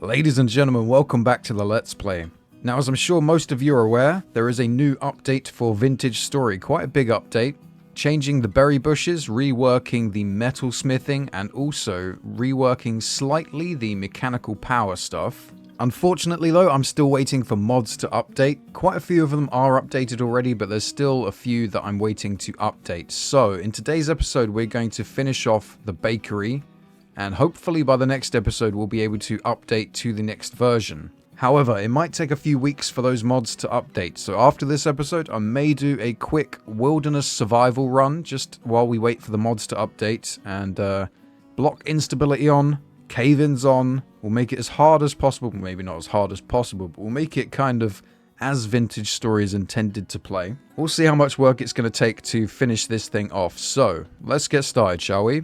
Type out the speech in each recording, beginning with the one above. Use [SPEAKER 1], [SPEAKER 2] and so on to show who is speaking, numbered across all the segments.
[SPEAKER 1] Ladies and gentlemen, welcome back to the Let's Play. Now, as I'm sure most of you are aware, there is a new update for Vintage Story, quite a big update, changing the berry bushes, reworking the metal smithing, and also reworking slightly the mechanical power stuff. Unfortunately though, I'm still waiting for mods to update. Quite a few of them are updated already, but there's still a few that I'm waiting to update. So, in today's episode, we're going to finish off the bakery, and hopefully by the next episode we'll be able to update to the next version. However, it might take a few weeks for those mods to update, so after this episode I may do a quick wilderness survival run just while we wait for the mods to update, and block instability on, cave-ins on. We'll make it as hard as possible, maybe not as hard as possible, but we'll make it kind of as Vintage Story is intended to play. We'll see how much work it's going to take to finish this thing off, so let's get started, shall we?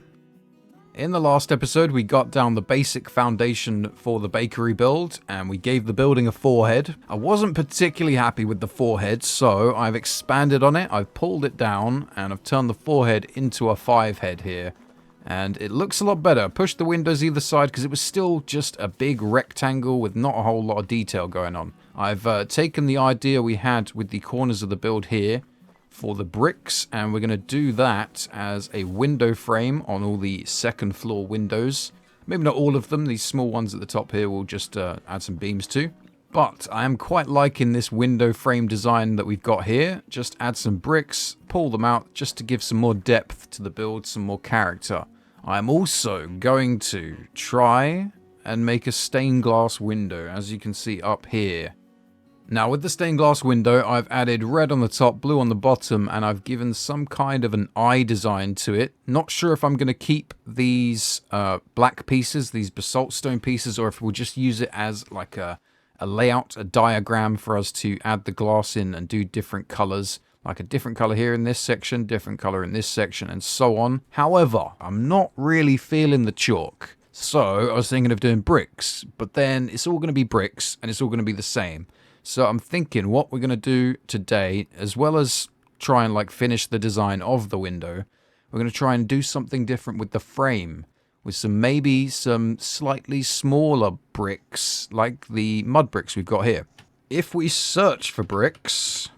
[SPEAKER 1] In the last episode, we got down the basic foundation for the bakery build, and we gave the building a 4-head. I wasn't particularly happy with the 4-head, so I've expanded on it, I've pulled it down, and I've turned the 4-head into a 5-head here. And it looks a lot better. Pushed the windows either side, because it was still just a big rectangle with not a whole lot of detail going on. I've taken the idea we had with the corners of the build here, for the bricks, and we're going to do that as a window frame on all the second floor windows. Maybe not all of them, these small ones at the top here we'll just add some beams to. But I am quite liking this window frame design that we've got here. Just add some bricks, pull them out just to give some more depth to the build, some more character. I'm also going to try and make a stained glass window, as you can see up here. Now, with the stained glass window, I've added red on the top, blue on the bottom, and I've given some kind of an eye design to it. Not sure if I'm going to keep these black pieces, these basalt stone pieces, or if we'll just use it as like a layout, a diagram for us to add the glass in and do different colors. Like a different color here in this section, different color in this section, and so on. However, I'm not really feeling the chalk. So, I was thinking of doing bricks, but then it's all going to be bricks, and it's all going to be the same. So I'm thinking what we're going to do today, as well as try and like finish the design of the window, we're going to try and do something different with the frame. With maybe some slightly smaller bricks, like the mud bricks we've got here. If we search for bricks,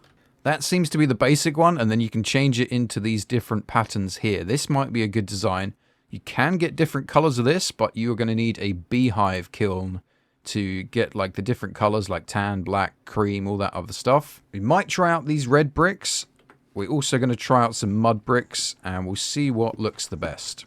[SPEAKER 1] that seems to be the basic one, and then you can change it into these different patterns here. This might be a good design. You can get different colors of this, but you're going to need a beehive kiln to get like the different colors like tan, black, cream, all that other stuff. We might try out these red bricks. We're also going to try out some mud bricks, and we'll see what looks the best.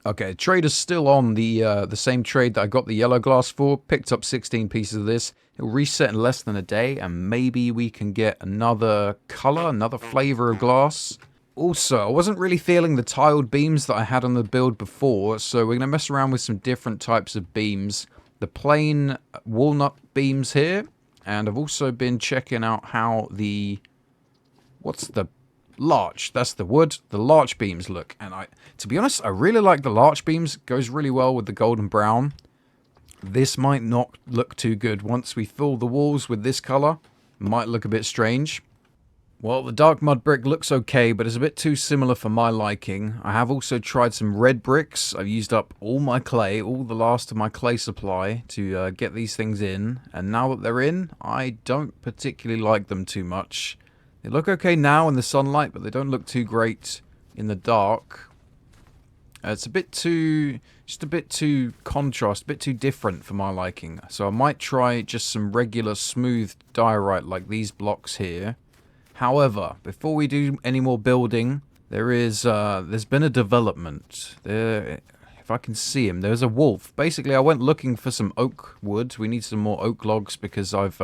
[SPEAKER 1] Okay, trade is still on the same trade that I got the yellow glass for. Picked up 16 pieces of this. It'll reset in less than a day, and maybe we can get another color, another flavor of glass. Also, I wasn't really feeling the tiled beams that I had on the build before, so we're going to mess around with some different types of beams. The plain walnut beams here, and I've also been checking out how the, what's the larch, that's the wood, the larch beams look, and to be honest, I really like the larch beams. It goes really well with the golden brown. This might not look too good once we fill the walls with this color. Might look a bit strange. Well, the dark mud brick looks okay, but it's a bit too similar for my liking. I have also tried some red bricks. I've used up all my clay, all the last of my clay supply to get these things in. And now that they're in, I don't particularly like them too much. They look okay now in the sunlight, but they don't look too great in the dark. It's a bit too, just a bit too contrast, a bit too different for my liking. So I might try just some regular smooth diorite like these blocks here. However, before we do any more building, there's been a development. There, if I can see him, there's a wolf. Basically, I went looking for some oak wood. We need some more oak logs because I've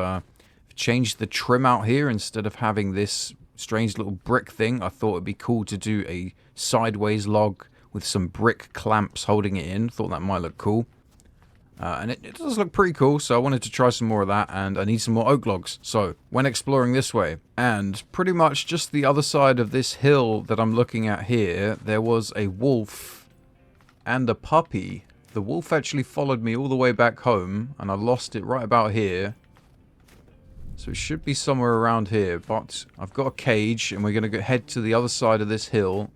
[SPEAKER 1] changed the trim out here. Instead of having this strange little brick thing, I thought it'd be cool to do a sideways log with some brick clamps holding it in. Thought that might look cool. And it does look pretty cool, so I wanted to try some more of that, and I need some more oak logs. So, when exploring this way, and pretty much just the other side of this hill that I'm looking at here, there was a wolf and a puppy. The wolf actually followed me all the way back home, and I lost it right about here. So it should be somewhere around here, but I've got a cage, and we're going to head to the other side of this hill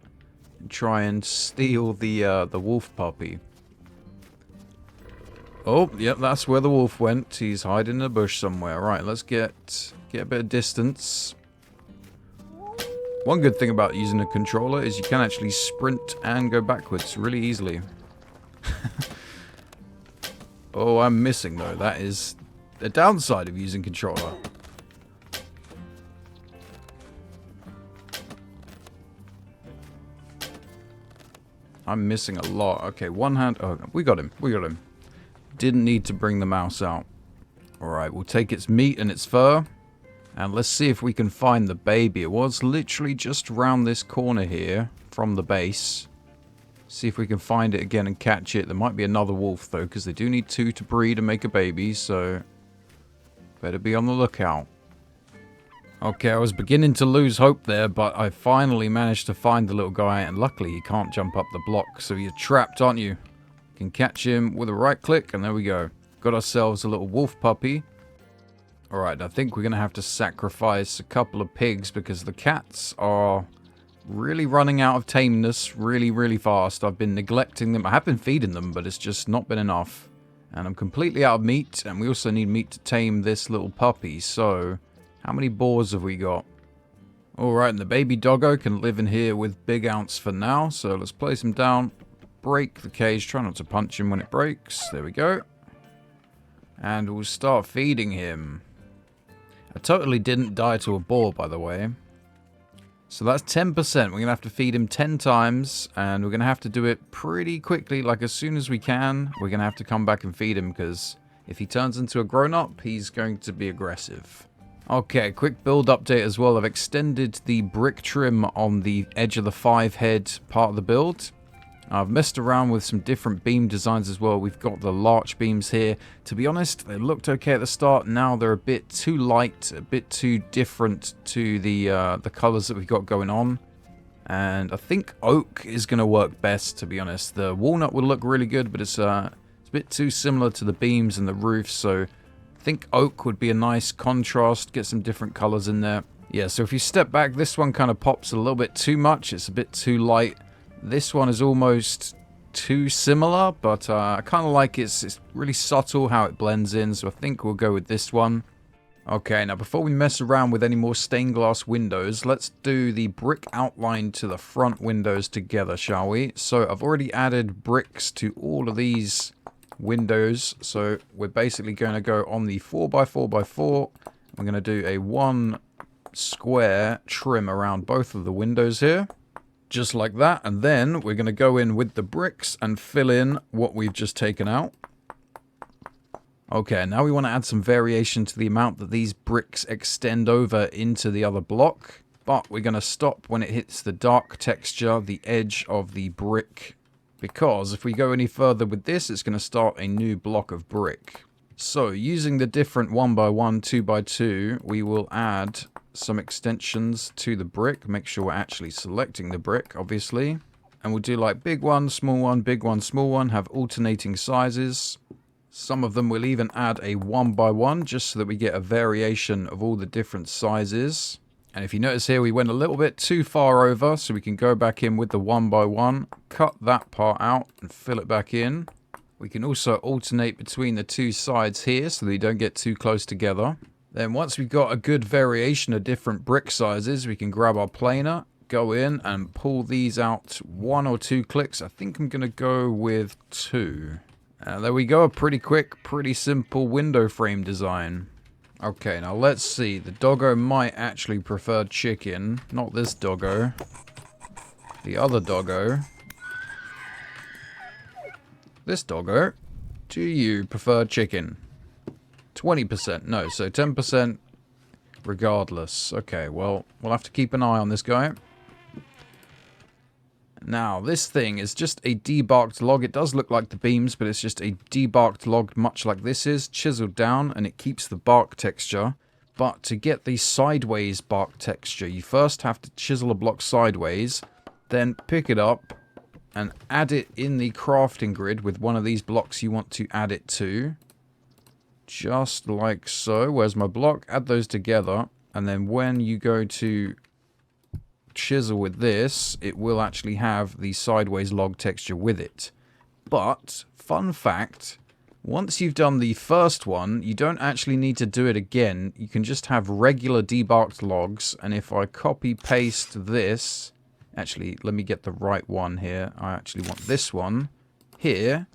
[SPEAKER 1] and try and steal the wolf puppy. Oh, yep, that's where the wolf went. He's hiding in a bush somewhere. Right, let's get a bit of distance. One good thing about using a controller is you can actually sprint and go backwards really easily. Oh, I'm missing though. That is the downside of using controller. I'm missing a lot. Okay, one hand. Oh, we got him. We got him. Didn't need to bring the mouse out. Alright, we'll take its meat and its fur. And let's see if we can find the baby. It was literally just around this corner here from the base. See if we can find it again and catch it. There might be another wolf though, because they do need 2 to breed and make a baby. So, better be on the lookout. Okay, I was beginning to lose hope there, but I finally managed to find the little guy, and luckily he can't jump up the block, so you're trapped, aren't you? Can catch him with a right click, and there we go. Got ourselves a little wolf puppy. Alright, I think we're going to have to sacrifice a couple of pigs, because the cats are really running out of tameness really fast. I've been neglecting them. I have been feeding them, but it's just not been enough. And I'm completely out of meat, and we also need meat to tame this little puppy, so... How many boars have we got? Alright, and the baby doggo can live in here with Big Ounce for now. So let's place him down. Break the cage. Try not to punch him when it breaks. There we go. And we'll start feeding him. I totally didn't die to a boar, by the way. So that's 10%. We're going to have to feed him 10 times. And we're going to have to do it pretty quickly. Like as soon as we can. We're going to have to come back and feed him. Because if he turns into a grown-up, he's going to be aggressive. Okay, quick build update as well. I've extended the brick trim on the edge of the 5-head part of the build. I've messed around with some different beam designs as well. We've got the larch beams here. To be honest, they looked okay at the start. Now they're a bit too light, a bit too different to the colors that we've got going on. And I think oak is going to work best, to be honest. The walnut will look really good, but it's a bit too similar to the beams and the roof, so... I think oak would be a nice contrast, get some different colors in there. Yeah, so if you step back, this one kind of pops a little bit too much. It's a bit too light. This one is almost too similar, but I kind of like it's really subtle how it blends in, so I think we'll go with this one. Okay, now before we mess around with any more stained glass windows, let's do the brick outline to the front windows together, shall we? So I've already added bricks to all of these windows, so we're basically going to go on the 4x4x4. We're going to do a 1 square trim around both of the windows here, just like that, and then we're going to go in with the bricks and fill in what we've just taken out. Okay, now we want to add some variation to the amount that these bricks extend over into the other block, but we're going to stop when it hits the dark texture, the edge of the brick. Because if we go any further with this, it's going to start a new block of brick. So, using the different 1x1, 2x2, we will add some extensions to the brick. Make sure we're actually selecting the brick, obviously. And we'll do like big one, small one, big one, small one, have alternating sizes. Some of them will even add a 1x1, just so that we get a variation of all the different sizes. And if you notice here, we went a little bit too far over, so we can go back in with the 1x1, cut that part out and fill it back in. We can also alternate between the 2 sides here, so they don't get too close together. Then once we've got a good variation of different brick sizes, we can grab our planer, go in and pull these out 1 or 2 clicks. I think I'm going to go with 2. There we go, a pretty quick, pretty simple window frame design. Okay, now let's see. The doggo might actually prefer chicken. Not this doggo. The other doggo. This doggo. Do you prefer chicken? 20%. No, so 10% regardless. Okay, well, we'll have to keep an eye on this guy. Now, this thing is just a debarked log. It does look like the beams, but it's just a debarked log, much like this is, chiseled down, and it keeps the bark texture. But to get the sideways bark texture, you first have to chisel a block sideways, then pick it up and add it in the crafting grid with one of these blocks you want to add it to. Just like so. Where's my block? Add those together, and then when you go to chisel with this, it will actually have the sideways log texture with it. But, fun fact, Once you've done the first one, you don't actually need to do it again. You can just have regular debarked logs. And if I copy paste this, actually, let me get the right one here. I actually want this one here.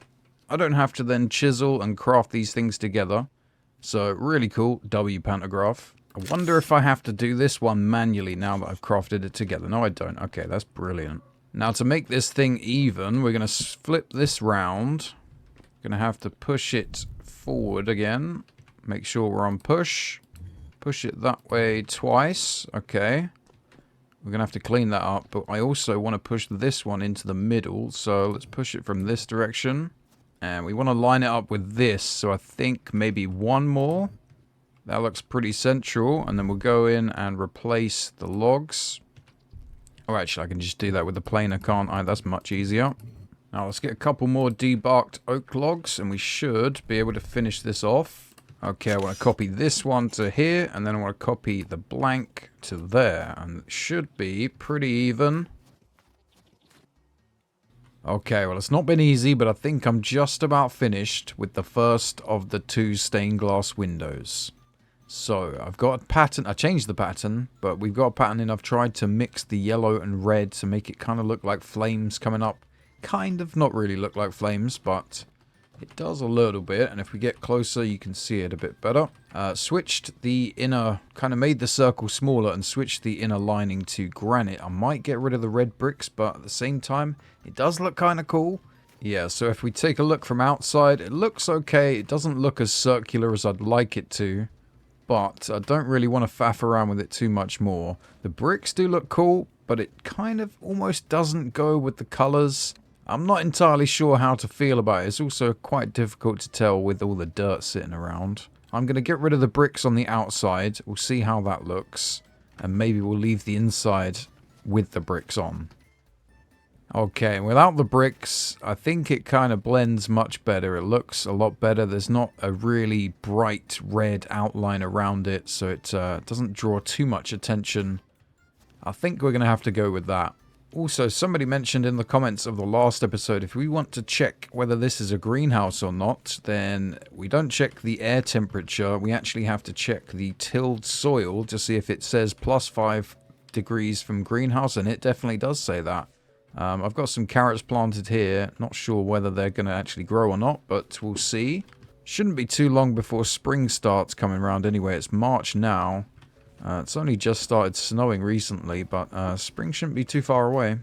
[SPEAKER 1] I don't have to then chisel and craft these things together. So really cool, W pantograph. I wonder if I have to do this one manually now that I've crafted it together. No, I don't. Okay, that's brilliant. Now to make this thing even, we're going to flip this round. Going to have to push it forward again. Make sure we're on push. Push it that way twice. Okay. We're going to have to clean that up. But I also want to push this one into the middle. So let's push it from this direction. And we want to line it up with this. So I think maybe one more. That looks pretty central. And then we'll go in and replace the logs. Oh, actually, I can just do that with the planer, can't I? That's much easier. Now let's get a couple more debarked oak logs and we should be able to finish this off. Okay, I want to copy this one to here and then I want to copy the blank to there. And it should be pretty even. Okay, well it's not been easy, but I think I'm just about finished with the first of the 2 stained glass windows. So I've got a pattern. I changed the pattern, but we've got a pattern and I've tried to mix the yellow and red to make it kind of look like flames coming up. Kind of not really look like flames, but it does a little bit. And if we get closer, you can see it a bit better. Switched the inner, kind of made the circle smaller and switched the inner lining to granite. I might get rid of the red bricks, but at the same time, it does look kind of cool. Yeah, so if we take a look from outside, it looks okay. It doesn't look as circular as I'd like it to, but I don't really want to faff around with it too much more. The bricks do look cool, but it kind of almost doesn't go with the colors. I'm not entirely sure how to feel about it. It's also quite difficult to tell with all the dirt sitting around. I'm going to get rid of the bricks on the outside. We'll see how that looks. And maybe we'll leave the inside with the bricks on. Okay, without the bricks, I think it kind of blends much better. It looks a lot better. There's not a really bright red outline around it, so it doesn't draw too much attention. I think we're going to have to go with that. Also, somebody mentioned in the comments of the last episode, if we want to check whether this is a greenhouse or not, then we don't check the air temperature. We actually have to check the tilled soil to see if it says +5 degrees from greenhouse, and it definitely does say that. I've got some carrots planted here. Not sure whether they're going to actually grow or not, but we'll see. Shouldn't be too long before spring starts coming around anyway. It's March now. It's only just started snowing recently, but spring shouldn't be too far away.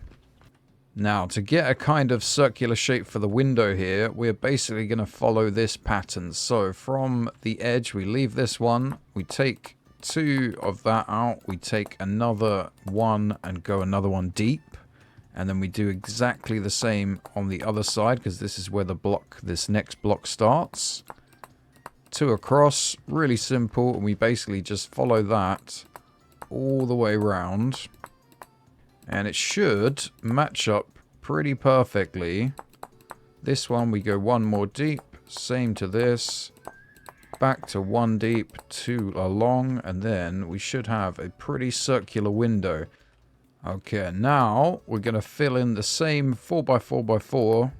[SPEAKER 1] Now, to get a kind of circular shape for the window here, we're basically going to follow this pattern. So, from the edge, we leave this one. We take 2 of that out. We take another one and go another one deep. And then we do exactly the same on the other side, because this is where the block, this next block starts. 2 across, really simple, and we basically just follow that all the way around. And it should match up pretty perfectly. This one we go 1 more deep, same to this, back to 1 deep, 2 along, and then we should have a pretty circular window. Okay, now we're going to fill in the same 4x4x4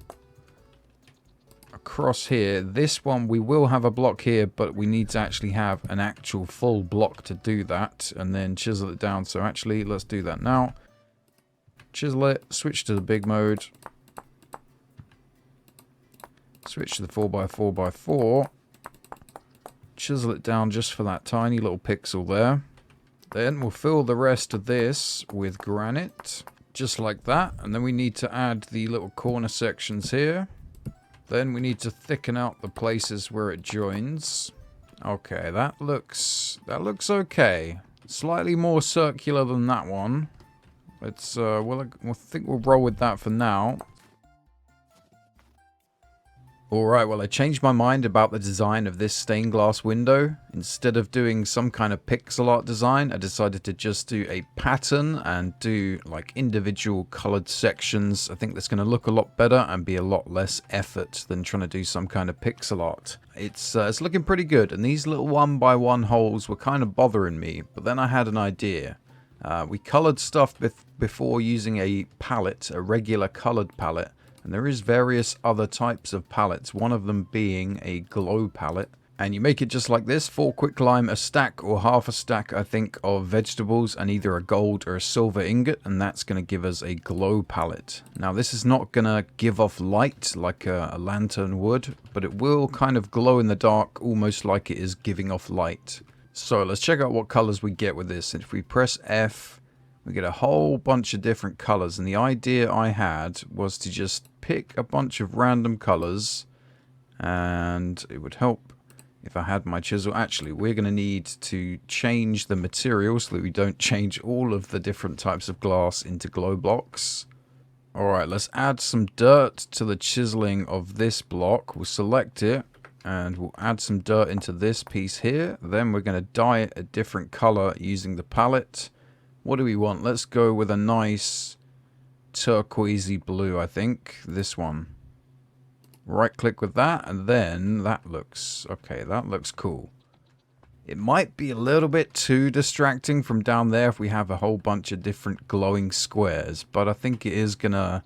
[SPEAKER 1] across here. This one we will have a block here, but we need to actually have an actual full block to do that and then chisel it down. So actually let's do that now. Chisel it, switch to the big mode, switch to the 4x4x4, chisel it down just for that tiny little pixel there. Then we'll fill the rest of this with granite just like that, and then we need to add the little corner sections here. Then we need to thicken out the places where it joins. Okay, that looks okay. Slightly more circular than that one. Let's we'll think we'll roll with that for now. Alright, well I changed my mind about the design of this stained glass window. Instead of doing some kind of pixel art design, I decided to just do a pattern and do like individual colored sections. I think that's going to look a lot better and be a lot less effort than trying to do some kind of pixel art. It's looking pretty good, and these little 1x1 holes were kind of bothering me, but then I had an idea. We colored stuff before using a palette, a regular colored palette. And there is various other types of pallets, one of them being a glow pallet. And you make it just like this, 4 quicklime, a stack or half a stack, I think, of vegetables, and either a gold or a silver ingot, and that's going to give us a glow pallet. Now, this is not going to give off light like a lantern would, but it will kind of glow in the dark, almost like it is giving off light. So, let's check out what colors we get with this. And if we press F, we get a whole bunch of different colors, and the idea I had was to just pick a bunch of random colors, and it would help if I had my chisel. Actually, we're going to need to change the material so that we don't change all of the different types of glass into glow blocks. Alright, let's add some dirt to the chiseling of this block. We'll select it and we'll add some dirt into this piece here. Then we're going to dye it a different color using the palette. What do we want? Let's go with a nice turquoisey blue, I think. This one. Right click with that, and then that looks okay. That looks cool. It might be a little bit too distracting from down there if we have a whole bunch of different glowing squares, but I think it's gonna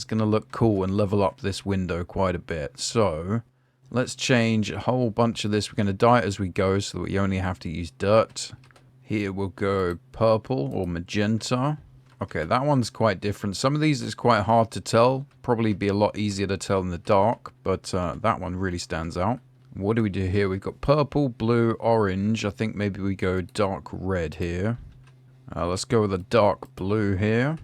[SPEAKER 1] look cool and level up this window quite a bit. So let's change a whole bunch of this. We're gonna dye it as we go so that we only have to use dirt. Here we'll go purple or magenta. Okay, that one's quite different. Some of these is quite hard to tell. Probably be a lot easier to tell in the dark, but that one really stands out. What do we do here? We've got purple, blue, orange. I think maybe we go dark red here. Let's go with a dark blue here.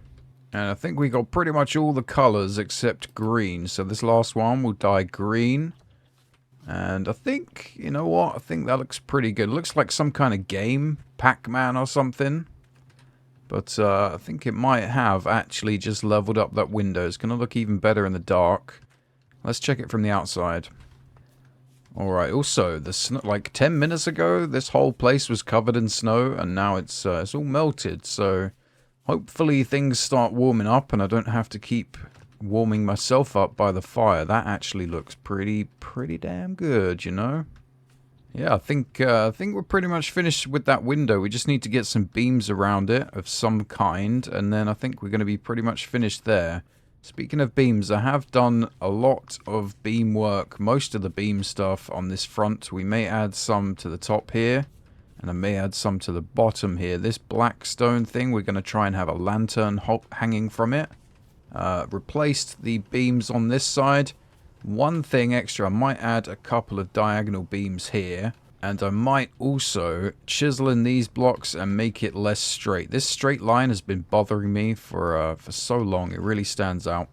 [SPEAKER 1] And I think we got pretty much all the colors except green. So this last one we'll dye green. And I think, you know what? I think that looks pretty good. It looks like some kind of game, Pac-Man or something. But I think it might have actually just leveled up that window. It's going to look even better in the dark. Let's check it from the outside. Alright, also, the snow, like 10 minutes ago, this whole place was covered in snow, and now it's all melted. So hopefully things start warming up, and I don't have to keep warming myself up by the fire. That actually looks pretty damn good, you know? Yeah, I think we're pretty much finished with that window. We just need to get some beams around it of some kind, and then I think we're going to be pretty much finished there. Speaking of beams, I have done a lot of beam work, most of the beam stuff on this front. We may add some to the top here, and I may add some to the bottom here. This black stone thing, we're going to try and have a lantern hanging from it. Replaced the beams on this side. One thing extra, I might add a couple of diagonal beams here, and I might also chisel in these blocks and make it less straight. This straight line has been bothering me for so long. It really stands out.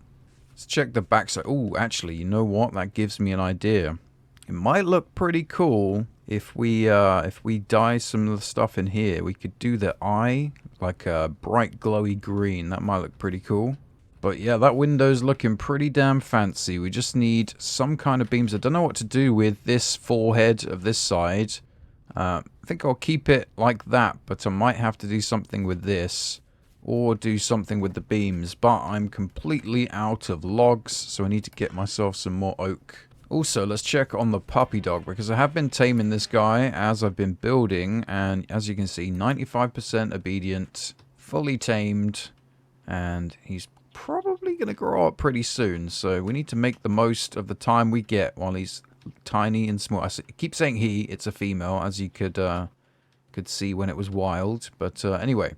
[SPEAKER 1] Let's check the backside. Oh, actually, you know what? That gives me an idea. It might look pretty cool if we dye some of the stuff in here. We could do the eye like a bright glowy green. That might look pretty cool. But yeah, that window's looking pretty damn fancy. We just need some kind of beams. I don't know what to do with this forehead of this side. I think I'll keep it like that, but I might have to do something with this. Or do something with the beams. But I'm completely out of logs, so I need to get myself some more oak. Also, let's check on the puppy dog, because I have been taming this guy as I've been building. And as you can see, 95% obedient, fully tamed, and he's probably going to grow up pretty soon, so we need to make the most of the time we get while he's tiny and small. I keep saying he, it's a female, as you could see when it was wild, but anyway,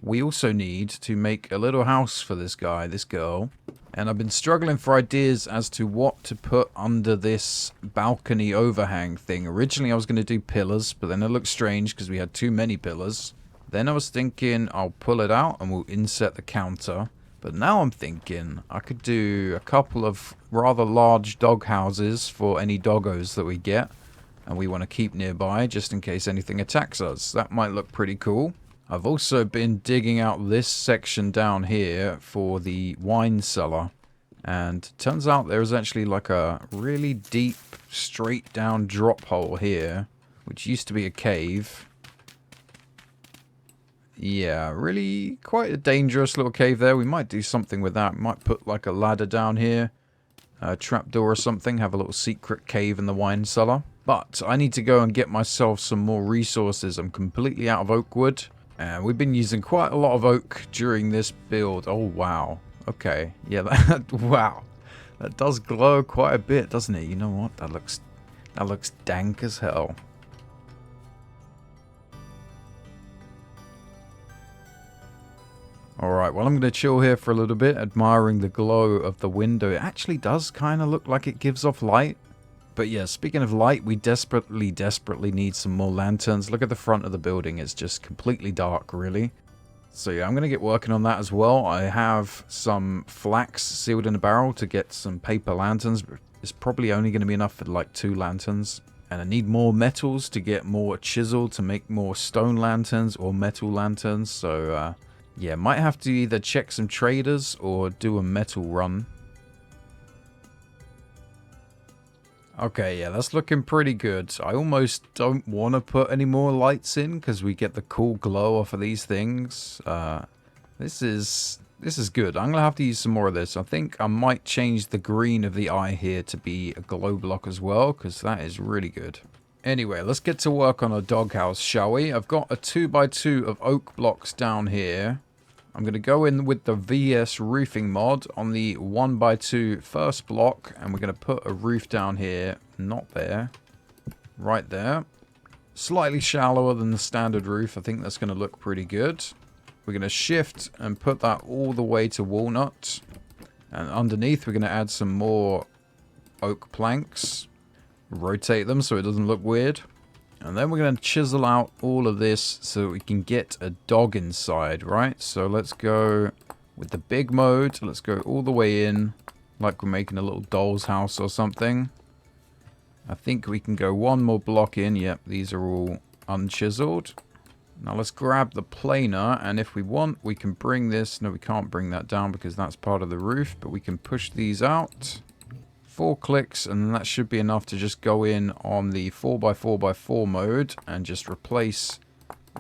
[SPEAKER 1] we also need to make a little house for this girl, and I've been struggling for ideas as to what to put under this balcony overhang thing. Originally I was going to do pillars, but then it looked strange because we had too many pillars. Then I was thinking I'll pull it out and we'll inset the counter. But now I'm thinking I could do a couple of rather large dog houses for any doggos that we get and we want to keep nearby just in case anything attacks us. That might look pretty cool. I've also been digging out this section down here for the wine cellar, and turns out there's actually like a really deep straight down drop hole here, which used to be a cave. Yeah, really quite a dangerous little cave there. We might do something with that. We might put like a ladder down here, a trapdoor or something, have a little secret cave in the wine cellar. But I need to go and get myself some more resources. I'm completely out of oak wood, and we've been using quite a lot of oak during this build. Oh, wow. Okay. Yeah, that, wow. That does glow quite a bit, doesn't it? You know what? That looks dank as hell. Alright, well, I'm going to chill here for a little bit, admiring the glow of the window. It actually does kind of look like it gives off light. But yeah, speaking of light, we desperately need some more lanterns. Look at the front of the building. It's just completely dark, really. So yeah, I'm going to get working on that as well. I have some flax sealed in a barrel to get some paper lanterns. But it's probably only going to be enough for like 2 lanterns. And I need more metals to get more chisel to make more stone lanterns or metal lanterns. So yeah, might have to either check some traders or do a metal run. Okay, yeah, that's looking pretty good. I almost don't want to put any more lights in because we get the cool glow off of these things. This is good. I'm gonna have to use some more of this. I think I might change the green of the eye here to be a glow block as well because that is really good. Anyway, let's get to work on a doghouse, shall we? I've got a 2x2 of oak blocks down here. I'm going to go in with the VS roofing mod on the 1x2 first block, and we're going to put a roof down here, not there, right there. Slightly shallower than the standard roof. I think that's going to look pretty good. We're going to shift and put that all the way to walnut. And underneath, we're going to add some more oak planks. Rotate them so it doesn't look weird. And then we're going to chisel out all of this so we can get a dog inside, right? So let's go with the big mode. Let's go all the way in like we're making a little doll's house or something. I think we can go one more block in. Yep, these are all unchiseled. Now let's grab the planer, and if we want, we can bring this. No, we can't bring that down because that's part of the roof, but we can push these out. 4 clicks, and then that should be enough to just go in on the 4x4x4 mode and just replace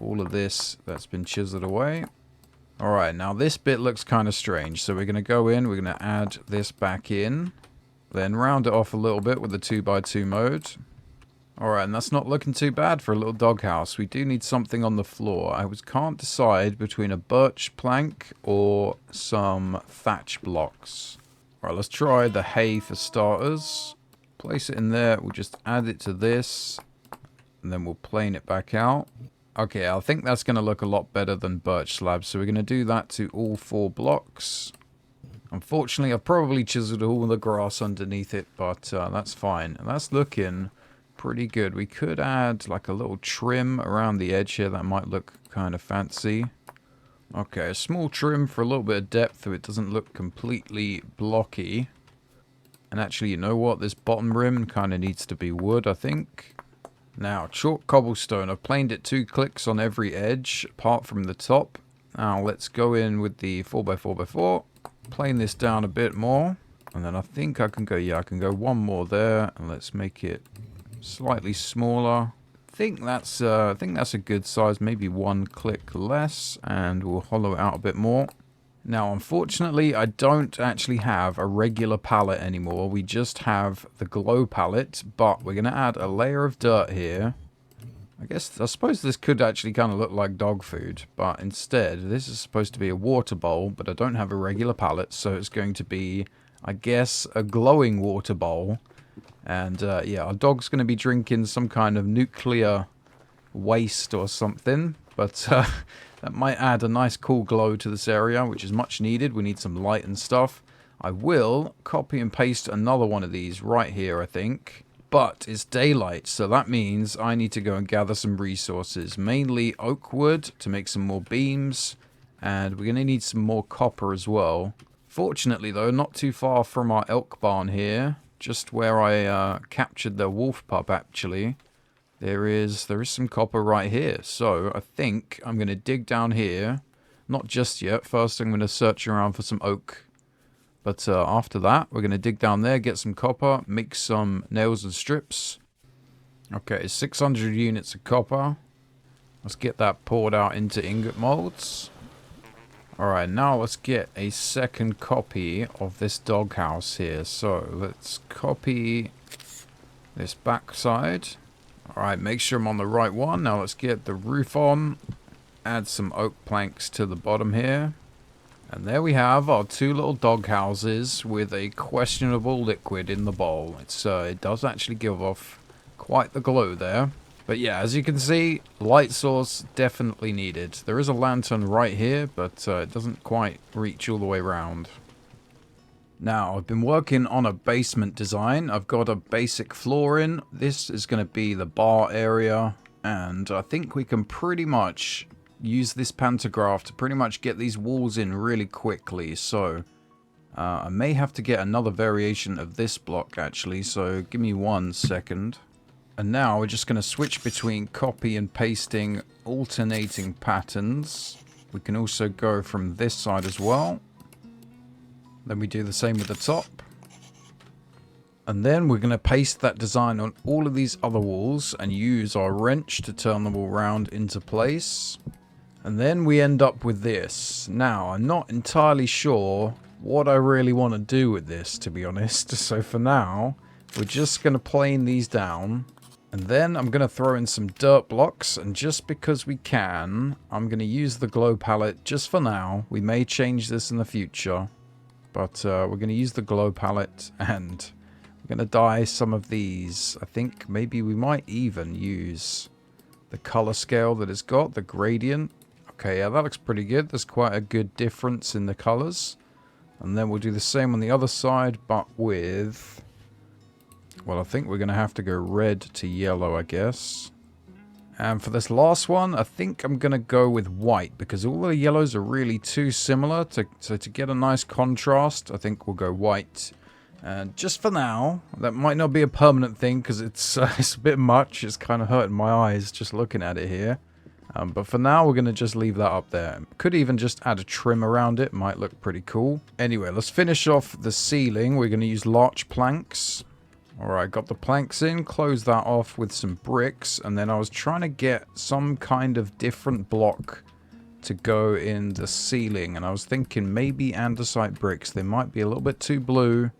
[SPEAKER 1] all of this that's been chiseled away. Alright, now this bit looks kind of strange, so we're going to go in, we're going to add this back in, then round it off a little bit with the 2x2 mode. Alright, and that's not looking too bad for a little doghouse. We do need something on the floor. I can't decide between a birch plank or some thatch blocks. Alright, let's try the hay for starters. Place it in there. We'll just add it to this. And then we'll plane it back out. Okay, I think that's going to look a lot better than birch slabs. So we're going to do that to all 4 blocks. Unfortunately, I've probably chiseled all the grass underneath it. But that's fine. And that's looking pretty good. We could add like a little trim around the edge here. That might look kind of fancy. Okay, a small trim for a little bit of depth so it doesn't look completely blocky. And actually, you know what? This bottom rim kind of needs to be wood, I think. Now, chalk cobblestone. I've planed it 2 clicks on every edge, apart from the top. Now, let's go in with the 4x4x4. Plane this down a bit more. And then I think I can go, yeah, I can go one more there. And let's make it slightly smaller. I think that's a good size, maybe 1 click less, and we'll hollow it out a bit more. Now, unfortunately, I don't actually have a regular pallet anymore. We just have the glow pallet, but we're going to add a layer of dirt here. I suppose this could actually kind of look like dog food, but instead, this is supposed to be a water bowl, but I don't have a regular pallet, so it's going to be, I guess, a glowing water bowl. And yeah, our dog's going to be drinking some kind of nuclear waste or something. But that might add a nice cool glow to this area, which is much needed. We need some light and stuff. I will copy and paste another one of these right here, I think. But it's daylight, so that means I need to go and gather some resources. Mainly oak wood to make some more beams. And we're going to need some more copper as well. Fortunately, though, not too far from our elk barn here. Just where I captured the wolf pup, actually, there is some copper right here. So I think I'm going to dig down here. Not just yet. First, I'm going to search around for some oak. But after that, we're going to dig down there, get some copper, make some nails and strips. Okay, 600 units of copper. Let's get that poured out into ingot molds. Alright, now let's get a second copy of this doghouse here. So, let's copy this backside. Alright, make sure I'm on the right one. Now let's get the roof on. Add some oak planks to the bottom here. And there we have our two little doghouses with a questionable liquid in the bowl. It does actually give off quite the glow there. But yeah, as you can see, light source definitely needed. There is a lantern right here, but it doesn't quite reach all the way around. Now, I've been working on a basement design. I've got a basic floor in. This is going to be the bar area. And I think we can pretty much use this pantograph to pretty much get these walls in really quickly. So, I may have to get another variation of this block, actually. So, give me 1 second. And now we're just going to switch between copy and pasting alternating patterns. We can also go from this side as well. Then we do the same with the top. And then we're going to paste that design on all of these other walls and use our wrench to turn them all around into place. And then we end up with this. Now, I'm not entirely sure what I really want to do with this, to be honest. So for now, we're just going to plane these down. And then I'm going to throw in some dirt blocks, and just because we can, I'm going to use the glow palette just for now. We may change this in the future, but we're going to use the glow palette, and we're going to dye some of these. I think maybe we might even use the color scale that it's got, the gradient. Okay, yeah, that looks pretty good. There's quite a good difference in the colors. And then we'll do the same on the other side, but with... well, I think we're going to have to go red to yellow, I guess. And for this last one, I think I'm going to go with white, because all the yellows are really too similar. So to get a nice contrast, I think we'll go white. And just for now, that might not be a permanent thing, because it's a bit much. It's kind of hurting my eyes just looking at it here. But for now, we're going to just leave that up there. Could even just add a trim around it. Might look pretty cool. Anyway, let's finish off the ceiling. We're going to use larch planks. Alright, got the planks in, close that off with some bricks, and then I was trying to get some kind of different block to go in the ceiling, and I was thinking maybe andesite bricks. They might be a little bit too blue.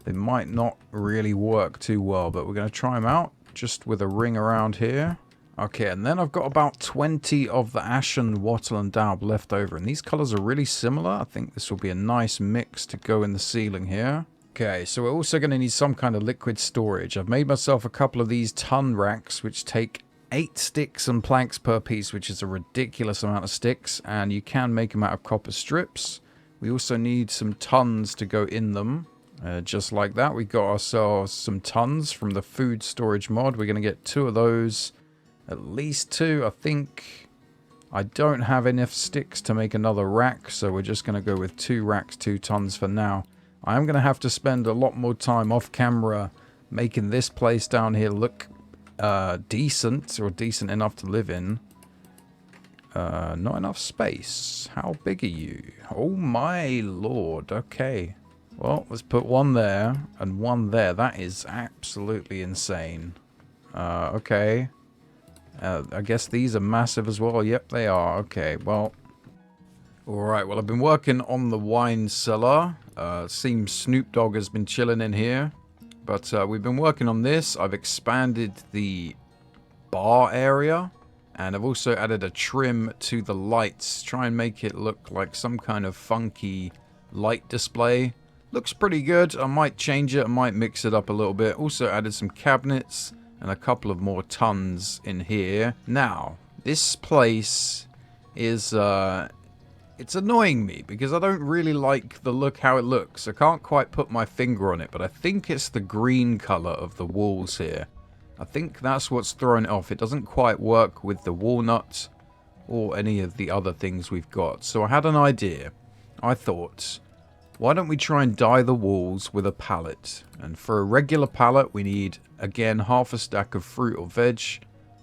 [SPEAKER 1] They might not really work too well, but we're going to try them out just with a ring around here. Okay, and then I've got about 20 of the ashen wattle and daub left over, and these colors are really similar. I think this will be a nice mix to go in the ceiling here. Okay, so we're also going to need some kind of liquid storage. I've made myself a couple of these ton racks, which take 8 sticks and planks per piece, which is a ridiculous amount of sticks, and you can make them out of copper strips. We also need some tons to go in them. Just like that, we got ourselves some tons from the food storage mod. We're going to get 2 of those, at least 2, I think. I don't have enough sticks to make another rack, so we're just going to go with 2 racks, 2 tons for now. I am going to have to spend a lot more time off camera making this place down here look decent, or decent enough to live in. Not enough space. How big are you? Oh my lord. Okay. Well, let's put 1 there and 1 there. That is absolutely insane. Okay. I guess these are massive as well. Yep, they are. Okay, well... alright, well, I've been working on the wine cellar. Seems Snoop Dogg has been chilling in here. But we've been working on this. I've expanded the bar area. And I've also added a trim to the lights. Try and make it look like some kind of funky light display. Looks pretty good. I might change it. I might mix it up a little bit. Also added some cabinets and a couple of more tons in here. Now, this place is... it's annoying me because I don't really like the look how it looks. I can't quite put my finger on it, but I think it's the green color of the walls here. I think that's what's throwing it off. It doesn't quite work with the walnut or any of the other things we've got. So I had an idea. I thought, why don't we try and dye the walls with a pallet? And for a regular pallet, we need, again, half a stack of fruit or veg,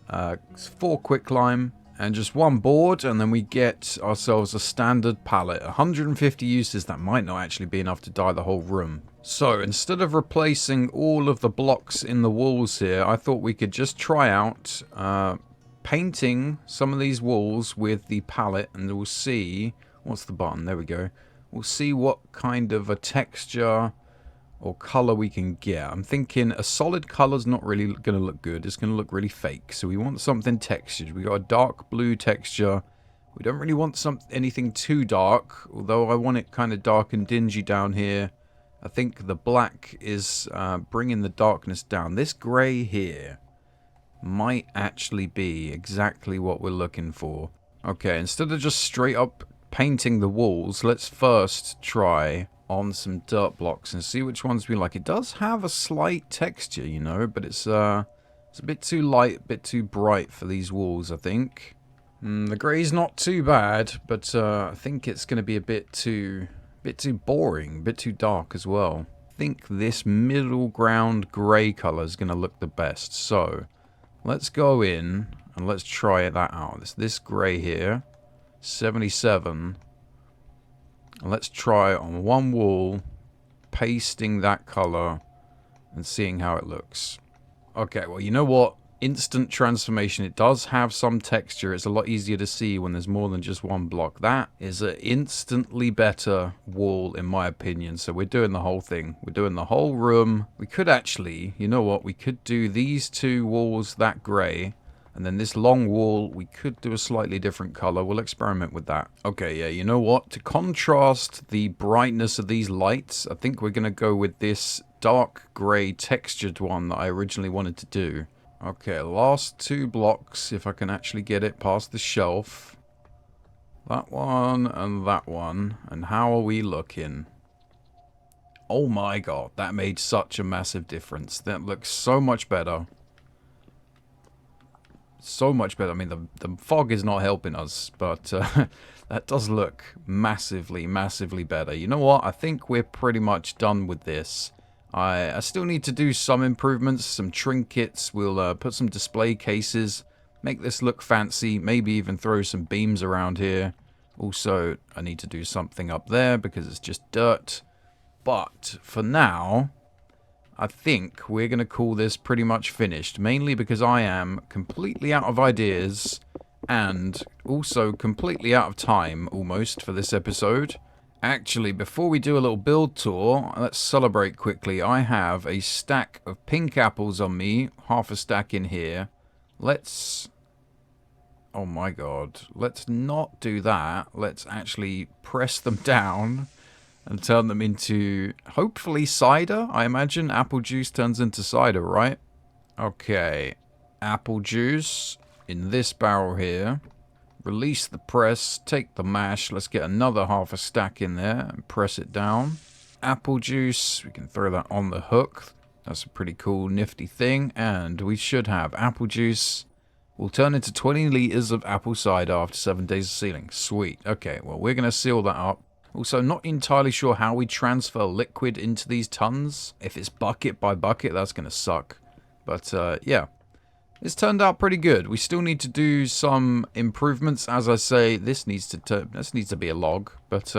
[SPEAKER 1] 4 quicklime, and just 1 board, and then we get ourselves a standard pallet. 150 uses, that might not actually be enough to dye the whole room. So instead of replacing all of the blocks in the walls here, I thought we could just try out painting some of these walls with the palette, and we'll see... what's the button? There we go. We'll see what kind of a texture or color we can get. I'm thinking a solid color's not really going to look good. It's going to look really fake. So we want something textured. We got a dark blue texture We don't really want anything too dark, although I want it kind of dark and dingy down here. I think the black is bringing the darkness down. This grey here might actually be exactly what we're looking for. Okay, instead of just straight up painting the walls, let's first try on some dirt blocks and see which ones we like. It does have a slight texture, you know, but it's a bit too light, a bit too bright for these walls, I think. The grey's not too bad, but I think it's going to be a bit too boring, a bit too dark as well. I think this middle ground grey colour is going to look the best. So let's go in and let's try that out. This grey here, 77. And let's try on one wall, pasting that colour and seeing how it looks. Okay, well, you know what? Instant transformation. It does have some texture. It's a lot easier to see when there's more than just one block. That is an instantly better wall, in my opinion. So we're doing the whole thing. We're doing the whole room. We could actually, you know what? We could do these two walls that grey. And then this long wall, we could do a slightly different color. We'll experiment with that. Okay, yeah, you know what? To contrast the brightness of these lights, I think we're going to go with this dark gray textured one that I originally wanted to do. Okay, last two blocks, if I can actually get it past the shelf. That one and that one. And how are we looking? Oh my god, that made such a massive difference. That looks so much better. So much better. I mean, the fog is not helping us, but that does look massively, massively better. You know what? I think we're pretty much done with this. I still need to do some improvements, some trinkets. We'll put some display cases, make this look fancy, maybe even throw some beams around here. Also, I need to do something up there because it's just dirt. But for now, I think we're going to call this pretty much finished, mainly because I am completely out of ideas and also completely out of time almost for this episode. Actually, before we do a little build tour, let's celebrate quickly. I have a stack of pink apples on me, half a stack in here. Let's... oh my god. Let's not do that. Let's actually press them down and turn them into, hopefully, cider. I imagine apple juice turns into cider, right? Okay. Apple juice in this barrel here. Release the press, take the mash. Let's get another half a stack in there and press it down. Apple juice, we can throw that on the hook. That's a pretty cool, nifty thing. And we should have apple juice. Will turn into 20 litres of apple cider after 7 days of sealing. Sweet. Okay, well, we're going to seal that up. Also, not entirely sure how we transfer liquid into these tons. If it's bucket by bucket, that's going to suck. But, yeah. It's turned out pretty good. We still need to do some improvements. As I say, this needs to be a log. But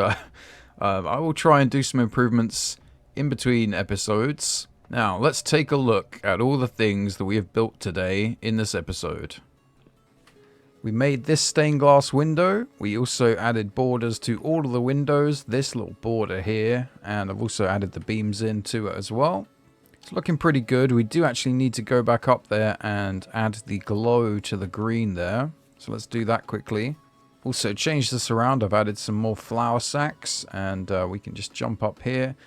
[SPEAKER 1] I will try and do some improvements in between episodes. Now, let's take a look at all the things that we have built today in this episode. We made this stained glass window. We also added borders to all of the windows. This little border here. And I've also added the beams into it as well. It's looking pretty good. We do actually need to go back up there and add the glow to the green there. So let's do that quickly. Also change this around. I've added some more flour sacks and we can just jump up here.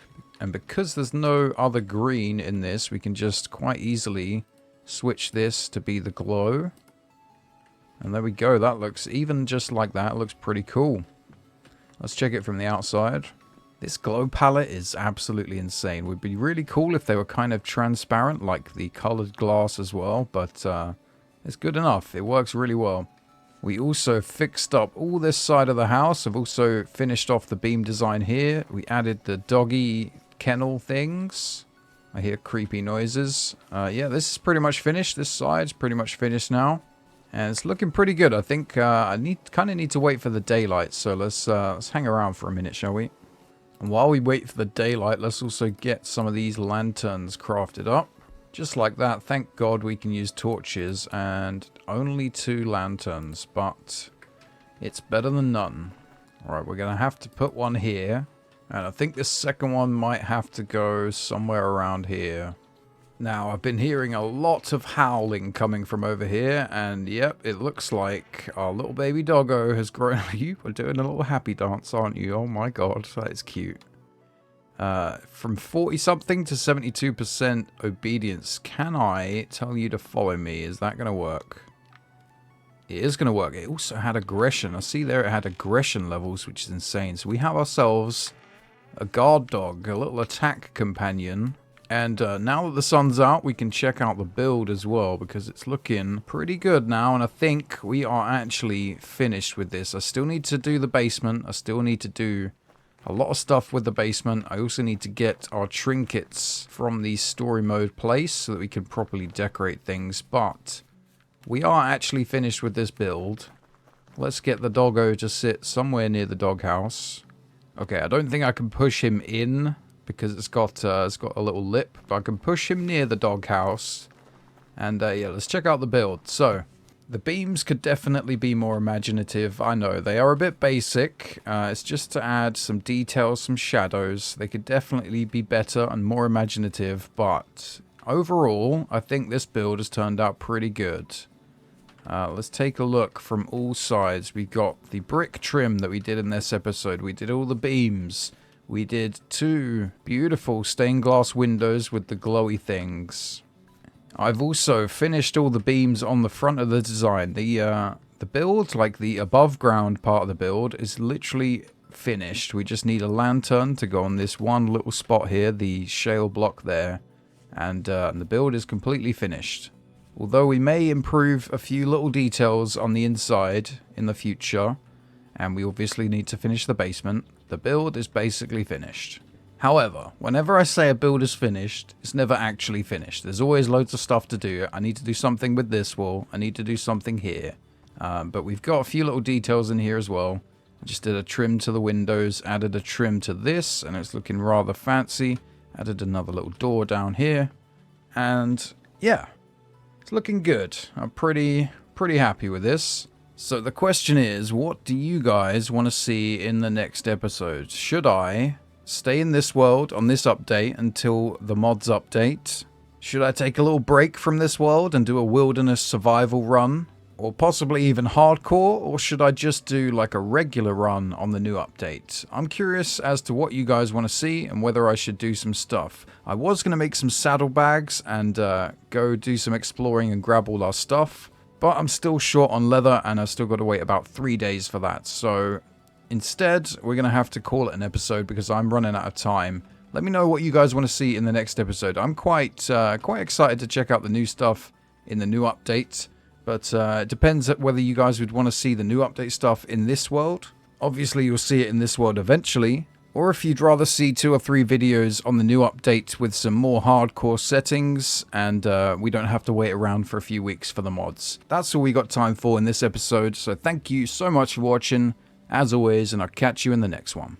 [SPEAKER 1] And because there's no other green in this, we can just quite easily switch this to be the glow. And there we go. That looks, even just like that, looks pretty cool. Let's check it from the outside. This glow palette is absolutely insane. Would be really cool if they were kind of transparent, like the colored glass as well. But it's good enough. It works really well. We also fixed up all this side of the house. I've also finished off the beam design here. We added the doggy kennel things. I hear creepy noises. Yeah, this is pretty much finished. This side's pretty much finished now. And it's looking pretty good. I think I kind of need to wait for the daylight. So let's hang around for a minute, shall we? And while we wait for the daylight, let's also get some of these lanterns crafted up. Just like that. Thank God we can use torches and only 2 lanterns. But it's better than none. Alright, we're going to have to put one here. And I think the second one might have to go somewhere around here. Now, I've been hearing a lot of howling coming from over here, and yep, it looks like our little baby doggo has grown. You are doing a little happy dance, aren't you? Oh my god, that is cute. From 40-something to 72% obedience. Can I tell you to follow me? Is that going to work? It is going to work. It also had aggression. I see there it had aggression levels, which is insane. So we have ourselves a guard dog, a little attack companion. And now that the sun's out, we can check out the build as well, because it's looking pretty good now. And I think we are actually finished with this. I still need to do the basement. I still need to do a lot of stuff with the basement. I also need to get our trinkets from the story mode place so that we can properly decorate things. But we are actually finished with this build. Let's get the doggo to sit somewhere near the doghouse. Okay, I don't think I can push him in because it's got a little lip, but I can push him near the doghouse. And yeah, let's check out the build. So, the beams could definitely be more imaginative. I know, they are a bit basic. It's just to add some details, some shadows. They could definitely be better and more imaginative, but overall, I think this build has turned out pretty good. Let's take a look from all sides. We got the brick trim that we did in this episode. We did all the beams. We did 2 beautiful stained glass windows with the glowy things. I've also finished all the beams on the front of the design. The build, like the above ground part of the build, is literally finished. We just need a lantern to go on this one little spot here, the shale block there. And the build is completely finished. Although we may improve a few little details on the inside in the future, and we obviously need to finish the basement, the build is basically finished. However, whenever I say a build is finished, it's never actually finished. There's always loads of stuff to do. I need to do something with this wall. I need to do something here. But we've got a few little details in here as well. I just did a trim to the windows, added a trim to this, and it's looking rather fancy. Added another little door down here. And yeah, it's looking good. I'm pretty happy with this. So the question is, what do you guys want to see in the next episode? Should I stay in this world on this update until the mods update? Should I take a little break from this world and do a wilderness survival run? Or possibly even hardcore? Or should I just do like a regular run on the new update? I'm curious as to what you guys want to see and whether I should do some stuff. I was going to make some saddlebags and go do some exploring and grab all our stuff. But I'm still short on leather and I've still got to wait about 3 days for that. So instead, we're going to have to call it an episode because I'm running out of time. Let me know what you guys want to see in the next episode. I'm quite excited to check out the new stuff in the new update. But it depends on whether you guys would want to see the new update stuff in this world. Obviously, you'll see it in this world eventually. Or if you'd rather see 2 or 3 videos on the new update with some more hardcore settings and we don't have to wait around for a few weeks for the mods. That's all we got time for in this episode, so thank you so much for watching, as always, and I'll catch you in the next one.